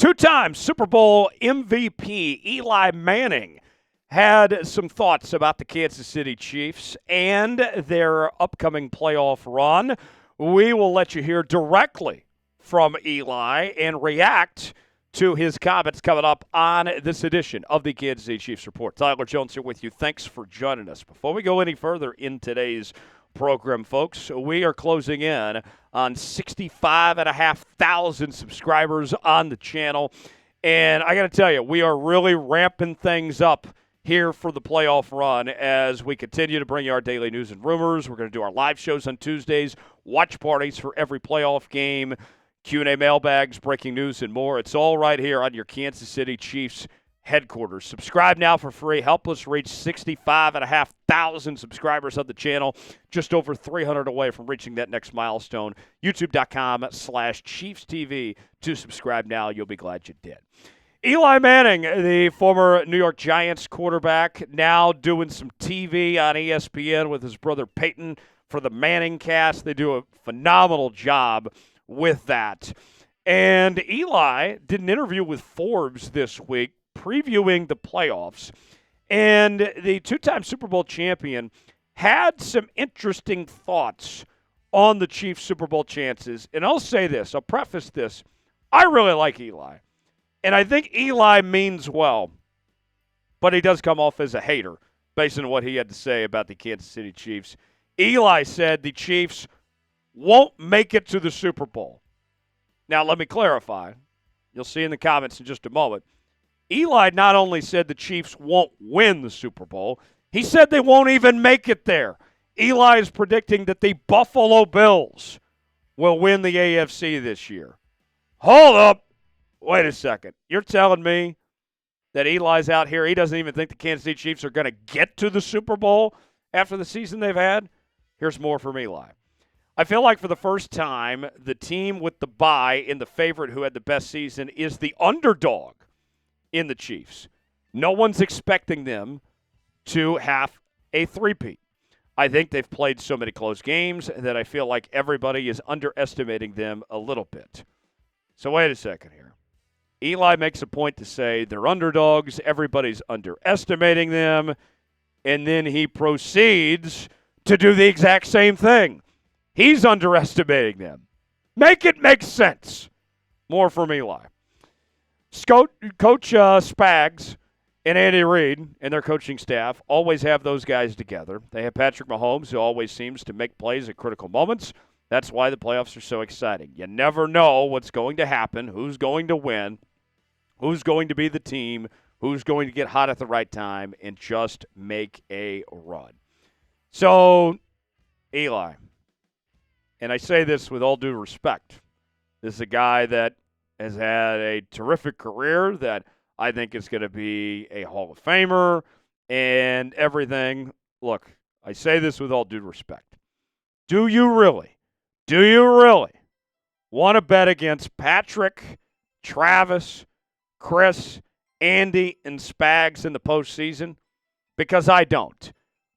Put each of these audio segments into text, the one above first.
Two-time Super Bowl MVP Eli Manning had some thoughts about the Kansas City Chiefs and their upcoming playoff run. We will let you hear directly from Eli and react to his comments coming up on this edition of the Kansas City Chiefs Report. Tyler Jones here with you. Thanks for joining us. Before we go any further in today's program, folks, we are closing in on 65,500 subscribers on the channel. And I got to tell you, we are really ramping things up here for the playoff run as we continue to bring you our daily news and rumors. We're going to do our live shows on Tuesdays, watch parties for every playoff game, Q&A mailbags, breaking news, and more. It's all right here on your Kansas City Chiefs headquarters. Subscribe now for free. Help us reach 65,500 subscribers on the channel. Just over 300 away from reaching that next milestone. YouTube.com/ChiefsTV to subscribe now. You'll be glad you did. Eli Manning, the former New York Giants quarterback, now doing some TV on ESPN with his brother Peyton for the Manning cast. They do a phenomenal job with that. And Eli did an interview with Forbes this week previewing the playoffs. And the two-time Super Bowl champion had some interesting thoughts on the Chiefs' Super Bowl chances. And I'll say this, I'll preface this. I really like Eli. And I think Eli means well, but he does come off as a hater based on what he had to say about the Kansas City Chiefs. Eli said the Chiefs won't make it to the Super Bowl. Now, let me clarify. You'll see in the comments in just a moment. Eli not only said the Chiefs won't win the Super Bowl, he said they won't even make it there. Eli is predicting that the Buffalo Bills will win the AFC this year. Hold up. Wait a second. You're telling me that Eli's out here, he doesn't even think the Kansas City Chiefs are going to get to the Super Bowl after the season they've had? Here's more from Eli. I feel like for the first time, the team with the bye and the favorite who had the best season is the underdog in the Chiefs. No one's expecting them to have a three-peat. I think they've played so many close games that I feel like everybody is underestimating them a little bit. So wait a second here. Eli makes a point to say they're underdogs, everybody's underestimating them, and then he proceeds to do the exact same thing. He's underestimating them. Make it make sense. More from Eli. Coach Spags and Andy Reid and their coaching staff always have those guys together. They have Patrick Mahomes, who always seems to make plays at critical moments. That's why the playoffs are so exciting. You never know what's going to happen, who's going to win, who's going to be the team, who's going to get hot at the right time and just make a run. So, Eli, and I say this with all due respect, this is a guy that has had a terrific career that I think is going to be a Hall of Famer and everything. Look, I say this with all due respect. Do you really want to bet against Patrick, Travis, Chris, Andy, and Spags in the postseason? Because I don't.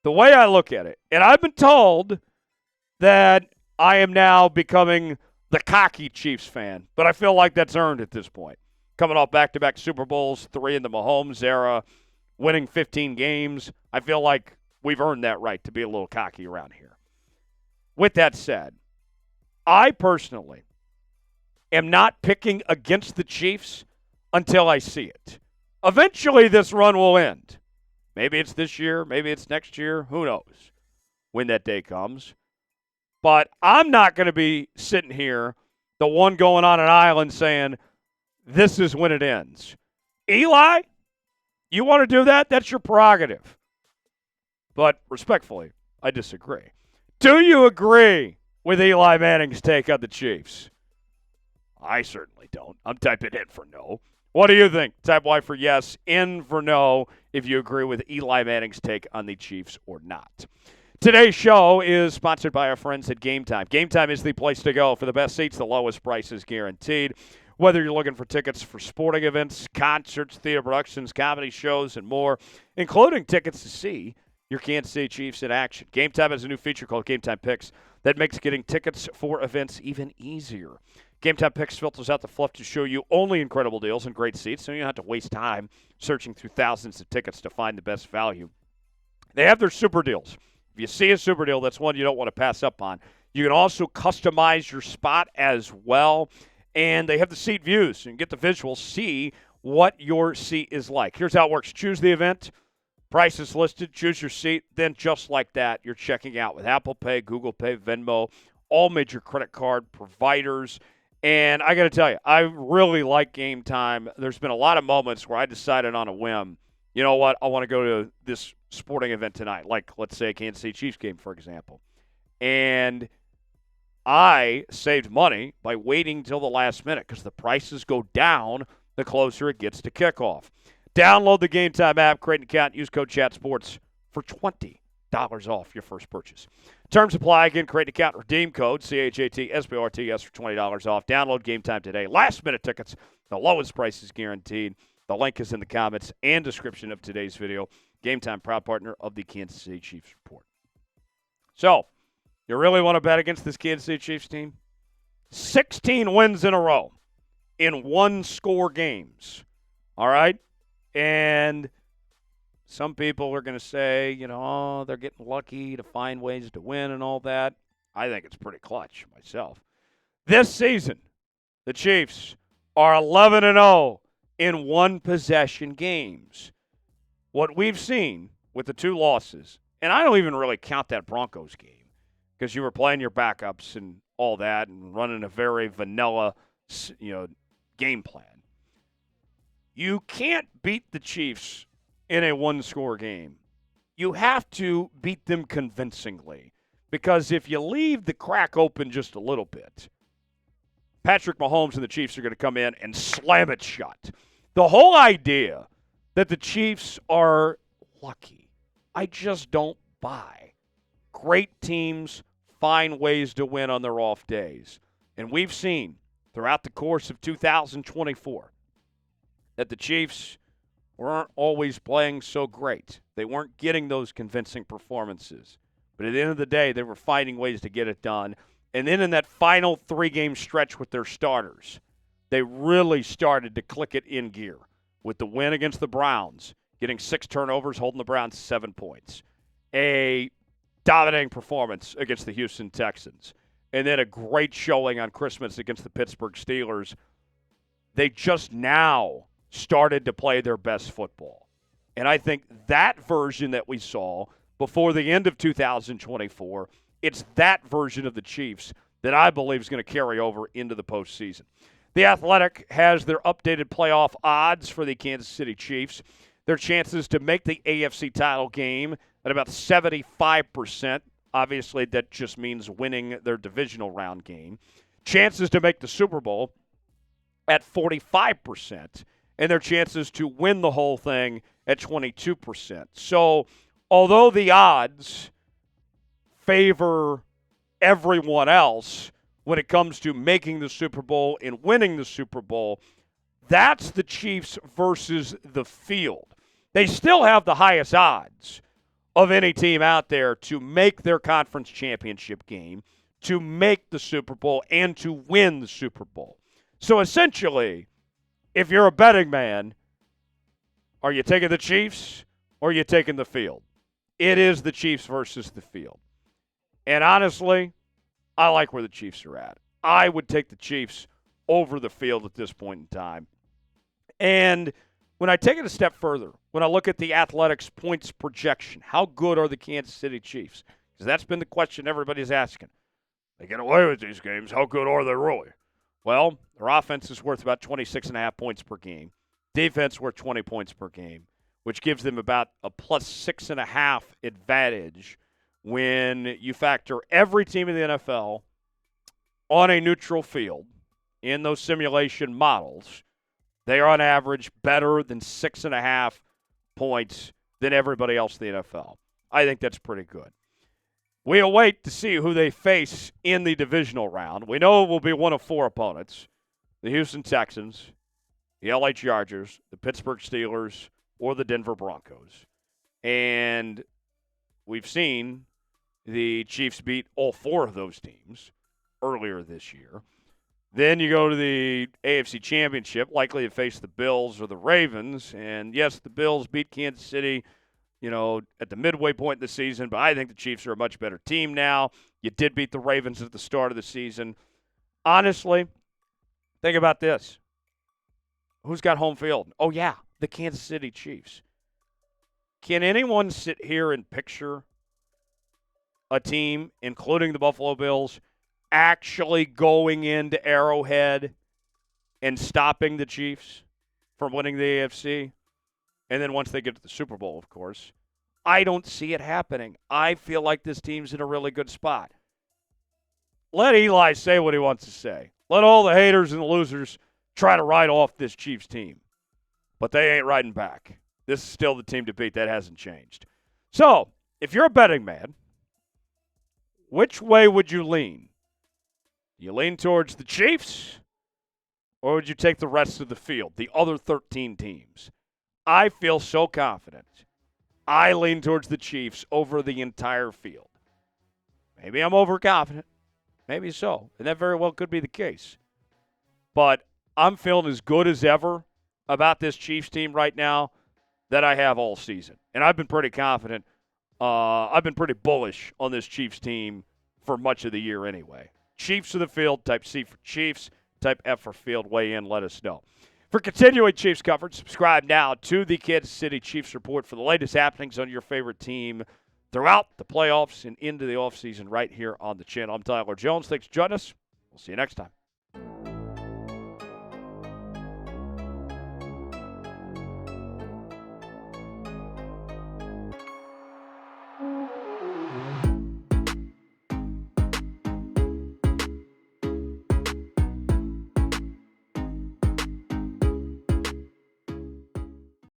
The way I look at it, and I've been told that I am now becoming the cocky Chiefs fan, but I feel like that's earned at this point. Coming off back-to-back Super Bowls, 3 in the Mahomes era, winning 15 games, I feel like we've earned that right to be a little cocky around here. With that said, I personally am not picking against the Chiefs until I see it. Eventually, this run will end. Maybe it's this year, maybe it's next year, who knows when that day comes. But I'm not going to be sitting here, the one going on an island saying, this is when it ends. Eli, you want to do that? That's your prerogative. But respectfully, I disagree. Do you agree with Eli Manning's take on the Chiefs? I certainly don't. I'm typing in for no. What do you think? Type Y for yes, N for no, if you agree with Eli Manning's take on the Chiefs or not. Today's show is sponsored by our friends at Game Time. Game Time is the place to go for the best seats, the lowest prices guaranteed. Whether you're looking for tickets for sporting events, concerts, theater productions, comedy shows, and more, including tickets to see your Kansas City Chiefs in action. Game Time has a new feature called Game Time Picks that makes getting tickets for events even easier. Game Time Picks filters out the fluff to show you only incredible deals and great seats, so you don't have to waste time searching through thousands of tickets to find the best value. They have their super deals. If you see a super deal, that's one you don't want to pass up on. You can also customize your spot as well, and they have the seat views. You can get the visuals, see what your seat is like. Here's how it works. Choose the event. Price is listed. Choose your seat. Then just like that, you're checking out with Apple Pay, Google Pay, Venmo, all major credit card providers. And I got to tell you, I really like Game Time. There's been a lot of moments where I decided on a whim, you know what, I want to go to this sporting event tonight, like let's say a Kansas City Chiefs game, for example. And I saved money by waiting till the last minute because the prices go down the closer it gets to kickoff. Download the Game Time app, create an account, use code ChatSports for $20 off your first purchase. Terms apply. Again, create an account, redeem code CHATSPORTS for $20 off. Download Game Time today. Last minute tickets, the lowest price is guaranteed. The link is in the comments and description of today's video. Game Time, proud partner of the Kansas City Chiefs Report. So, you really want to bet against this Kansas City Chiefs team? 16 wins in a row in one-score games. All right? And some people are going to say, oh, they're getting lucky to find ways to win and all that. I think it's pretty clutch myself. This season, the Chiefs are 11-0 in one-possession games. What we've seen with the two losses, and I don't even really count that Broncos game because you were playing your backups and all that and running a very vanilla, game plan. You can't beat the Chiefs in a one-score game. You have to beat them convincingly because if you leave the crack open just a little bit, Patrick Mahomes and the Chiefs are going to come in and slam it shut. The whole idea that the Chiefs are lucky, I just don't buy. Great teams find ways to win on their off days. And we've seen throughout the course of 2024 that the Chiefs weren't always playing so great. They weren't getting those convincing performances. But at the end of the day, they were finding ways to get it done. And then in that final three-game stretch with their starters, they really started to click it in gear with the win against the Browns, getting 6 turnovers, holding the Browns 7 points. A dominating performance against the Houston Texans. And then a great showing on Christmas against the Pittsburgh Steelers. They just now started to play their best football. And I think that version that we saw before the end of 2024, it's that version of the Chiefs that I believe is going to carry over into the postseason. The Athletic has their updated playoff odds for the Kansas City Chiefs. Their chances to make the AFC title game at about 75%. Obviously, that just means winning their divisional round game. Chances to make the Super Bowl at 45%. And their chances to win the whole thing at 22%. So, although the odds favor everyone else when it comes to making the Super Bowl and winning the Super Bowl, that's the Chiefs versus the field. They still have the highest odds of any team out there to make their conference championship game, to make the Super Bowl, and to win the Super Bowl. So, essentially, if you're a betting man, are you taking the Chiefs or are you taking the field? It is the Chiefs versus the field. And honestly, I like where the Chiefs are at. I would take the Chiefs over the field at this point in time. And when I take it a step further, when I look at the Athletics points projection, how good are the Kansas City Chiefs? Because that's been the question everybody's asking. They get away with these games. How good are they really? Well, their offense is worth about 26.5 points per game. Defense worth 20 points per game, which gives them about a plus 6.5 advantage when you factor every team in the NFL on a neutral field in those simulation models. They are on average better than 6.5 points than everybody else in the NFL. I think that's pretty good. We await to see who they face in the divisional round. We know it will be one of 4 opponents: the Houston Texans, the LA Chargers, the Pittsburgh Steelers, or the Denver Broncos. And we've seen the Chiefs beat all 4 of those teams earlier this year. Then you go to the AFC Championship, likely to face the Bills or the Ravens. And, yes, the Bills beat Kansas City, at the midway point in the season, but I think the Chiefs are a much better team now. You did beat the Ravens at the start of the season. Honestly, think about this. Who's got home field? Oh, yeah, the Kansas City Chiefs. Can anyone sit here and picture a team, including the Buffalo Bills, actually going into Arrowhead and stopping the Chiefs from winning the AFC? And then once they get to the Super Bowl, of course, I don't see it happening. I feel like this team's in a really good spot. Let Eli say what he wants to say. Let all the haters and the losers try to write off this Chiefs team. But they ain't riding back. This is still the team to beat. That hasn't changed. So, if you're a betting man, which way would you lean? You lean towards the Chiefs, or would you take the rest of the field, the other 13 teams? I feel so confident. I lean towards the Chiefs over the entire field. Maybe I'm overconfident. Maybe so. And that very well could be the case. But I'm feeling as good as ever about this Chiefs team right now that I have all season. And I've been pretty confident. I've been pretty bullish on this Chiefs team for much of the year anyway. Chiefs of the field, type C for Chiefs, type F for field. Weigh in, let us know. For continuing Chiefs coverage, subscribe now to the Kansas City Chiefs Report for the latest happenings on your favorite team throughout the playoffs and into the offseason right here on the channel. I'm Tyler Jones. Thanks for joining us. We'll see you next time.